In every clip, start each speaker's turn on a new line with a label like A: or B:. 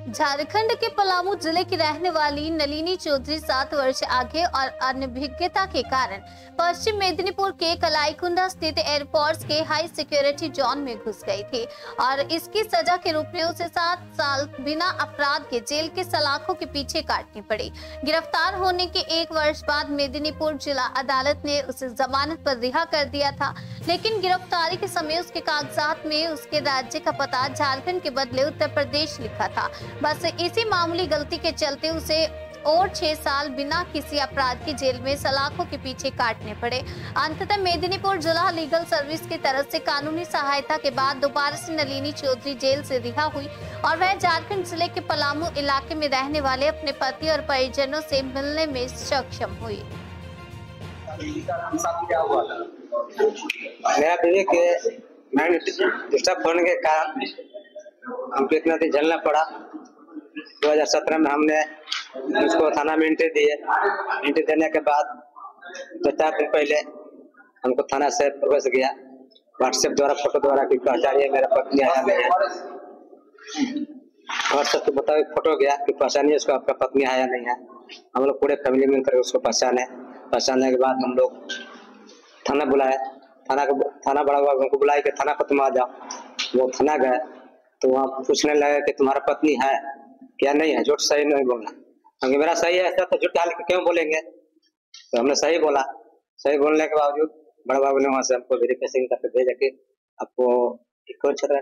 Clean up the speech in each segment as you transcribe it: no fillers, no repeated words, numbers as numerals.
A: झारखंड के पलामू जिले की रहने वाली नलिनी चौधरी 7 वर्ष आगे और अनभिज्ञता के कारण पश्चिम मेदिनीपुर के कलाईकुंडा स्थित एयरफोर्स के हाई सिक्योरिटी जोन में घुस गई थी और इसकी सजा के रूप में उसे 7 साल बिना अपराध के जेल के सलाखों के पीछे काटनी पड़ी। गिरफ्तार होने के 1 वर्ष बाद मेदिनीपुर जिला अदालत ने उसे जमानत पर रिहा कर दिया था, लेकिन गिरफ्तारी के समय उसके कागजात में उसके राज्य का पता झारखंड के बदले उत्तर प्रदेश लिखा था। बस इसी मामूली गलती के चलते उसे और 6 साल बिना किसी अपराध की जेल में सलाखों के पीछे काटने पड़े। अंततः मेदिनीपुर जिला लीगल सर्विस की तरफ से कानूनी सहायता के बाद दोबारा से नलिनी चौधरी जेल से रिहा हुई और वह झारखंड जिले के पलामू इलाके में रहने वाले अपने पति और परिजनों से मिलने में सक्षम हुई।
B: मेरा बीवी के डिस्टर्ब होने के कारण हमको इतना दिन झेलना पड़ा। 2017 में हमने उसको थाना में एंट्री दिए। एंट्री देने के बाद 2-4 दिन पहले हमको थाना से प्रवेश गया व्हाट्सएप द्वारा, फोटो द्वारा कि पहचानिए मेरा पत्नी आया नहीं है। व्हाट्सएप पे बताओ फोटो गया कि पहचानिए उसको, आपका पत्नी आया नहीं है। हम लोग पूरे फैमिली मिलकर उसको पहचानने के बाद हम लोग थाना बुलाए। थाना बड़ा हुआ हमको बुलाए कि थाना पर तुम आ जाओ। वो थाना गए तो वहाँ पूछने लगे कि तुम्हारा पत्नी है क्या नहीं है। झूठ सही नहीं बोलना, क्योंकि मेरा सही है ऐसा तो झूठ डाल के क्यों बोलेंगे। तो हमने सही बोला। सही बोलने के बावजूद बड़ा बाबू ने वहाँ से हमको वेरिफिकेशन करके भेजा कि आपको कौन क्षेत्र है,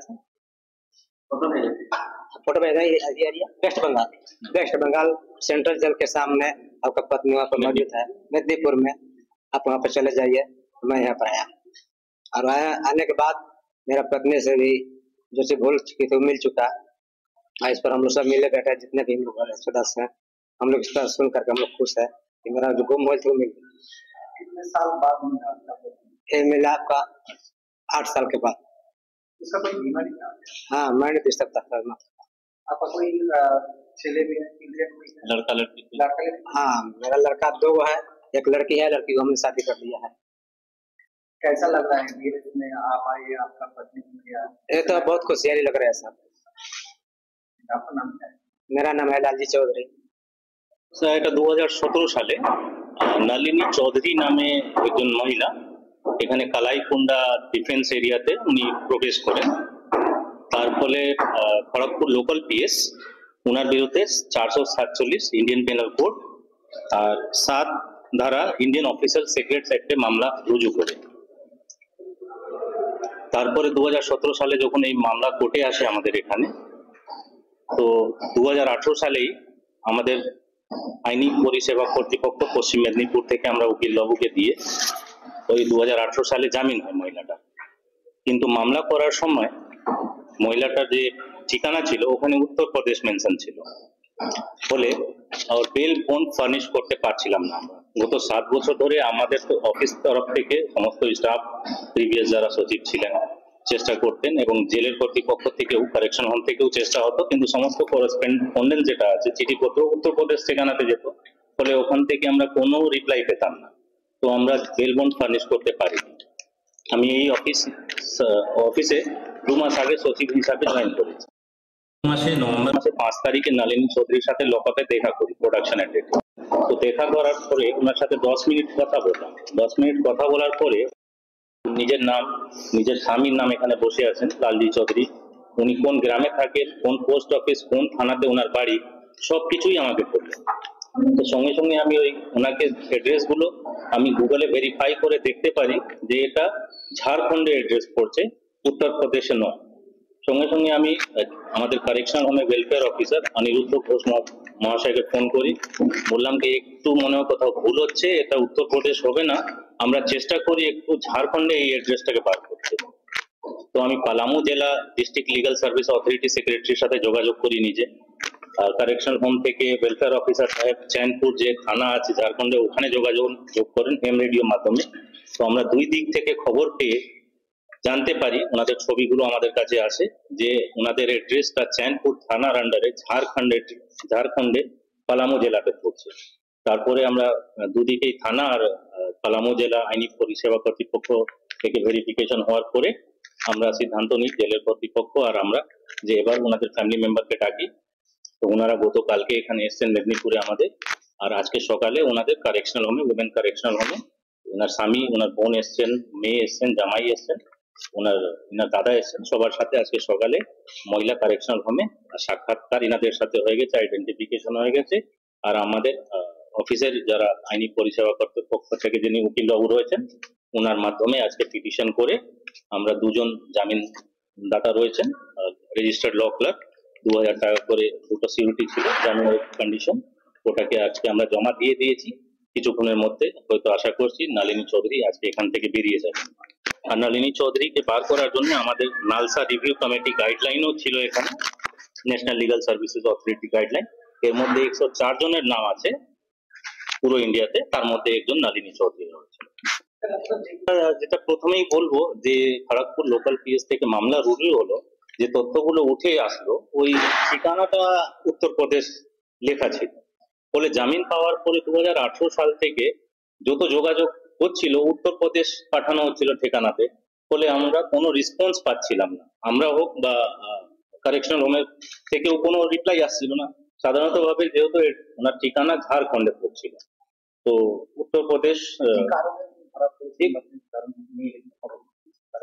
B: फोटो भेजा वेस्ट बंगाल सेंट्रल जेल के सामने आपका पत्नी वहाँ पर मौजूद है मेदिनीपुर में। आप वहाँ पर चले जाइए। मैं यहाँ पर आया और आने के बाद मेरा पत्नी से भी जो से भूल चुकी थी वो मिल चुका। इस पर हम लोग सब मिले बैठे, जितने भी हम लोग सदस्य हैं, हम लोग इस तरह सुन करके हम लोग खुश है कि मेरा जो गुम हुआ था वो मिल गया।
C: कितने साल बाद
B: ये मिला आपका 8 साल के बाद।
C: इसका कोई बीमारी था?
B: हाँ, मैं नहीं डिस्टर्ब था।
C: आपका कोई चले भी है,
D: लड़का लड़की?
B: हाँ, मेरा लड़का 2 है, एक लड़की है। लड़की को हमने शादी कर दिया है।
C: कैसा लग रहा है में आप आए, आपका पत्नी मिल गया?
B: ये तो बहुत खुशहाली लग रहा है सर।
C: आपका नाम क्या है?
B: मेरा नाम है लालजी चौधरी।
D: স্যার, এটা 2017 সালে নলিনী চৌধুরী নামে একজন মহিলা এখানে কালাইকুন্ডা ডিফেন্স এরিয়াতে উনি প্রবেশ করেন। তার ফলে খড়গপুর লোকাল পিএস ওনার বিরুদ্ধে 447 ইন্ডিয়ান পেনাল কোড আর 7 ধারা ইন্ডিয়ান অফিসার সিক্রেটস অ্যাক্টে মামলা রুজু করে। তারপরে 2017 সালে যখন এই মামলা কোর্টে আসে আমাদের এখানে, তো 2018 সালেই আমাদের আইনি পরিষেবা কর্তৃপক্ষ পশ্চিম মেদিনীপুর থেকে আমরা উকিল বাবুকে দিয়ে ওই 2018 সালে জামিন হয় মহিলাটা। কিন্তু মামলা করার সময় মহিলাটার যে ঠিকানা ছিল ওখানে উত্তরপ্রদেশ মেনশন ছিল, ফলে আর বেল বন্ড ফার্নিশ করতে পারছিলাম না আমরা। গত 7 বছর ধরে আমাদের তো অফিস তরফ থেকে সমস্ত স্টাফ প্রিভিয়াস যারা সচিব ছিলেন চেষ্টা করতেন এবং জেলের কর্তৃপক্ষ থেকেও কারেকশন হোম থেকেও চেষ্টা হতো, কিন্তু সমস্ত করেসপন্ডেন্স যেটা আছে চিঠিপত্র উত্তরপ্রদেশ ঠিকানাতে যেত, ফলে ওখান থেকে আমরা কোনো রিপ্লাই পেতাম না। তো আমরা বেল বন্ড ফার্নিশ করতে পারিনি। আমি এই অফিসে 2 মাস আগে সচিব হিসাবে জয়েন করেছি। নভেম্বর মাসে 5 তারিখে নলিনী চৌধুরীর সাথে লকআপে দেখা করি প্রোডাকশনের ডেটে। তো দেখা করার পরে ওনার সাথে 10 মিনিট কথা বললাম। 10 মিনিট কথা বলার পরে নিজের নাম, নিজের স্বামীর নাম এখানে বসে আছেন লালজি চৌধুরী, উনি কোন গ্রামে থাকেন, কোন পোস্ট অফিস, কোন থানাতে ওনার বাড়ি, সবকিছুই আমাকে বললেন। তো সঙ্গে সঙ্গে আমি ওই ওনাকে অ্যাড্রেস গুলো আমি গুগলে ভেরিফাই করে দেখতে পারি যে এটা ঝাড়খণ্ডের অ্যাড্রেস পড়ছে, উত্তরপ্রদেশে নয়। সঙ্গে সঙ্গে আমি আমাদের কারেকশন হোমে ওয়েলফেয়ার অফিসার অনিরুদ্ধ ঘোষ মহাশয়কে ফোন করি, বললাম যে একটু মনে হয় কোথাও ভুল হচ্ছে, এটা উত্তরপ্রদেশ হবে না, আমরা চেষ্টা করি একটু ঝাড়খণ্ডে এই অ্যাড্রেসটাকে বার করতে। তো আমি পালামু জেলা ডিস্ট্রিক্ট লিগাল সার্ভিস অথরিটি সেক্রেটারির সাথে যোগাযোগ করি নিজে। কারেকশন হোম থেকে ওয়েলফেয়ার অফিসার সাহেব চैनपुर যে থানা আছে ঝাড়খণ্ডে ওখানে যোগাযোগ করেন এম রেডিওর মাধ্যমে। তো আমরা 2 দিক থেকে খবর পেয়ে জানতে পারি, ওনাদের ছবিগুলো আমাদের কাছে আসে যে ওনাদের অ্যাড্রেসটা चैनपुर থানার আন্ডারে ঝাড়খণ্ডে পালামু জেলাতে পড়ছে। তারপরে আমরা দুদিকেই থানা আর পালামু জেলা আইনি পরিষেবা কর্তৃপক্ষ থেকে ভেরিফিকেশন হওয়ার পরে আমরা সিদ্ধান্ত নিই জেলের কর্তৃপক্ষ আর আমরা যে এবার ওনাদের ফ্যামিলি মেম্বারকে ডাকি তো ওনারা গতকালকে এখানে এসেছেন মেদিনীপুরে আমাদের, আর আজকে সকালে ওনাদের কারেকশনাল হোমে, উইমেন কারেকশনাল হোমে ওনার স্বামী, ওনার বোন এসছেন, মেয়ে এসছেন, জামাই এসছেন, ওনার দাদা এসছেন, সবার সাথে আজকে সকালে মহিলা কারেকশনাল হোমে সাক্ষাৎকার ইনাদের সাথে হয়ে গেছে, আইডেন্টিফিকেশন হয়ে গেছে। আর আমাদের অফিসের যারা আইনি পরিষেবা কর্তৃপক্ষ থেকে যিনি উকিল বাবু রয়েছেন ওনার মাধ্যমে আজকে পিটিশন করে আমরা দুজন জামিন দাতা রয়েছেন, রেজিস্টার্ড ল ক্লার্ক, 2000 টাকা করে দুটো সিউরিটি ছিল জামিনের কন্ডিশন, ওটাকে আজকে আমরা জমা দিয়ে দিয়েছি। কিছুক্ষণের মধ্যে হয়তো আশা করছি নলিনী চৌধুরী আজকে এখান থেকে বেরিয়ে যাবে। আর নলিনী চৌধুরীকে বার করার জন্য আমাদের নালসা রিভিউ কমিটি গাইডলাইনও ছিল এখানে, national legal services authority guideline. এর মধ্যে 104 জনের নাম আছে পুরো ইন্ডিয়াতে, তার মধ্যে একজন নলিনী চৌধুরী রয়েছে। যেটা প্রথমেই বলবো যে খড়গপুর লোকাল পিএস থেকে মামলা রুজু হলো, যে তথ্যগুলো উঠে আসলো ওই ঠিকানাটা উত্তরপ্রদেশ লেখা ছিল, ফলে জামিন পাওয়ার পরে 2018 সাল থেকে যত যোগাযোগ হচ্ছিল উত্তরপ্রদেশ পাঠানো হচ্ছিল ঠিকানাতে, ফলে আমরা কোনো রেসপন্স পাচ্ছিলাম না, আমরা হোক বা কারেকশনাল হোমের থেকেও কোনো রিপ্লাই আসছিল না। সাধারণত ভাবে যেহেতু ওনার ঠিকানা ঝাড়খণ্ডে পড়ছিল, তো উত্তরপ্রদেশ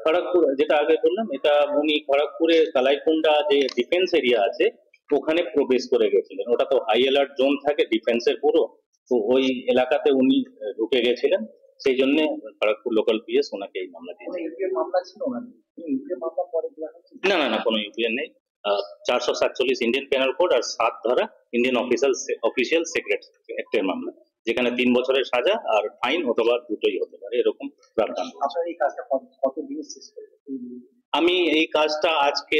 D: খড়গপুর, যেটা আগে বললাম, এটা উনি খড়গপুরে কালাইকুন্ডা যে ডিফেন্স এরিয়া আছে ওখানে প্রবেশ করে গেছিলেন, ওটা তো হাই অ্যালার্ট জোন থাকে ডিফেন্সের পুরো, তো ওই এলাকাতে উনি ঢুকে গেছিলেন, সেই জন্য খড়গপুর লোকাল পিএস ওনাকে এই মামলা দিয়েছে। না না না, কোনো ইউপিএন নেই। 447 ইন্ডিয়ান পেনাল কোড আর 7 ধারা ইন্ডিয়ান অফিসিয়াল সিক্রেট অ্যাক্টের মামলা, যেখানে 3 বছরের সাজা আর ফাইন অথবা দুটোই হতে পারে, এরকম প্রাবধান। আমি এই কাজটা আজকে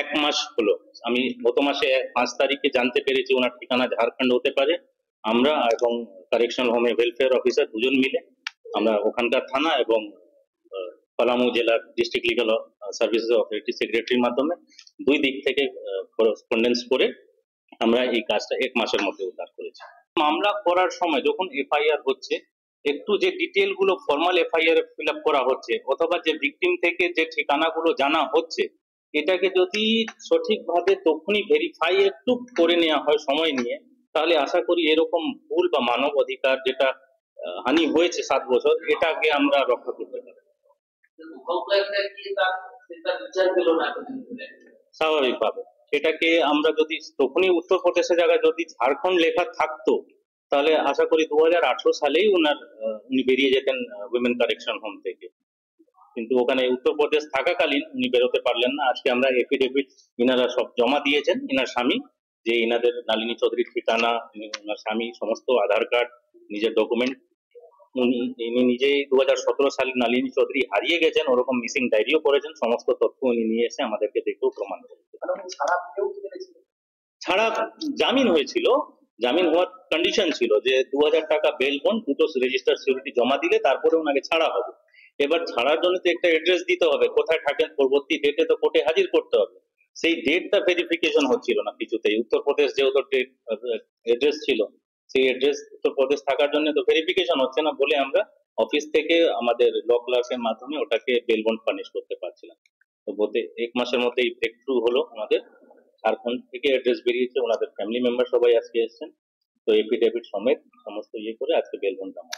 D: 1 মাস হলো, আমি গত মাসে 5 তারিখে জানতে পেরেছি ওনার ঠিকানা ঝাড়খণ্ড হতে পারে। আমরা এবং কারেকশনাল হোমে ওয়েলফেয়ার অফিসার দুজন মিলে আমরা ওখানকার থানা এবং পালামু জেলার ডিস্ট্রিক্ট লিগাল সার্ভিসেস অথরিটি সেক্রেটারির মাধ্যমে দুই দিক থেকে করেসপন্ডেন্স করে আমরা এই কাজটা 1 মাসের মধ্যে উদ্ধার করেছি। মামলা করার সময় যখন এফআইআর হচ্ছে, একটু যে ডিটেল গুলো ফর্মাল এফআইআর ফিল আপ করা হচ্ছে অথবা যে ভিকটিম থেকে যে ঠিকানাগুলো জানা হচ্ছে, এটাকে যদি সঠিকভাবে তখনই ভেরিফাই একটু করে নেওয়া হয় সময় নিয়ে, তাহলে আশা করি এরকম ভুল বা মানব অধিকার যেটা হানি হয়েছে 7 বছর, এটাকে আমরা রক্ষা করতে পারি। স্বাভাবিকভাবে সেটাকে আমরা যদি তখনই উত্তরপ্রদেশের জায়গায় যদি ঝাড়খণ্ড লেখা থাকতো, তাহলে আশা করি 2018 সালেই উনি বেরিয়ে যেতেন উইমেন কারেকশন হোম থেকে, কিন্তু ওখানে উত্তরপ্রদেশ থাকাকালীন উনি বেরোতে পারলেন না। আজকে আমরা এফিডেভিট ইনারা সব জমা দিয়েছেন, ইনার স্বামী, যে ইনাদের নলিনী চৌধুরীর ঠিকানা, ওনার স্বামী সমস্ত আধার কার্ড, নিজের ডকুমেন্ট, ইনি নিজেই 2017 সালে নলিনী চৌধুরী হারিয়ে গেছেন ওরকম মিসিং ডায়েরিও করেছেন, সমস্ত তথ্য উনি নিয়ে এসে আমাদেরকে দেখেও প্রমাণ করেছেন। ছাড়া জামিন হয়েছিল, জামিন হওয়ার কন্ডিশন ছিল যে 2000 টাকা বেল বন্ড, দুটো রেজিস্টার সিকিউরিটি জমা দিলে তারপরে ওনাকে ছাড়া হবে। এবার ছাড়ার জন্য তো একটা অ্যাড্রেস দিতে হবে, কোথায় থাকেন পরবর্তী ডেটে তো কোর্টে হাজির করতে হবে, সেই ডেটটা ভেরিফিকেশন হচ্ছিল না কিছুতেই। উত্তরপ্রদেশ যেহেতু অ্যাড্রেস ছিল, সেই অ্যাড্রেস উত্তরপ্রদেশ থাকার জন্য তো ভেরিফিকেশন হচ্ছে না বলে আমরা অফিস থেকে আমাদের ল ক্লার্কের মাধ্যমে ওটাকে বেল বন্ড ফার্নিশ করতে পারছিলাম। তো বলতে 1 মাসের মধ্যেই ব্রেক থ্রু হলো, আমাদের ঝাড়খণ্ড থেকে অ্যাড্রেস বেরিয়েছে, ওনাদের ফ্যামিলি মেম্বার সবাই আজকে এসেছেন, তো এফিডেভিট সমেত সমস্ত ইয়ে করে আজকে বেল বন্ড জমা।